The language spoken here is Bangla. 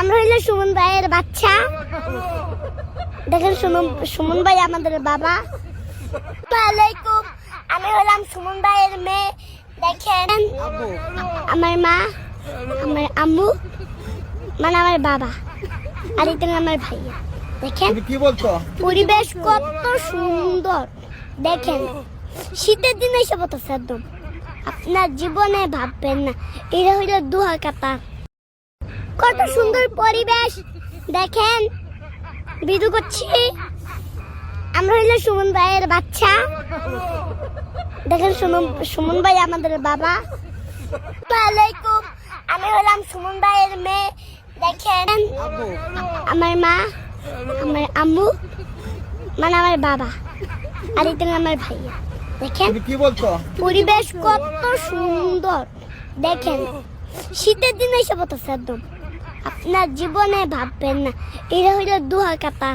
আমরা হইলো সুমন ভাইয়ের বাচ্চা। দেখেন সুমন ভাই আমাদের বাবা। আসসালামাইকুম, আমি হলাম সুমন ভাইয়ের মেয়ে। দেখেন আমার মা, আমার আম্মু, মানে আমার বাবা, আর এটা আমার ভাইয়া। দেখেন কি বলতো, পরিবেশ কত সুন্দর। দেখেন শীতের দিনে এসে পড়তেছে একদম, আপনার জীবনে ভাববেন না। এটা হইলো দুহা কাতা, কত সুন্দর পরিবেশ। দেখেন ভিডিও করছি, আমরা হইলো সুমন ভাইয়ের বাচ্চা। দেখেন সুমন ভাই আমাদের বাবা। আসসালামাইকুম, আমি হলাম সুমন ভাইয়ের মেয়ে। দেখেন আমার মা, আমার আম্মু, মানে আমার বাবা, আর এটা আমার ভাইয়া। দেখেন কি বলতো, পরিবেশ কত সুন্দর। দেখেন শীতের দিনে এসে পড়তেছে একদম, আপনার জীবনে ভাববেন না। এটা হইলো দুহা কাতা।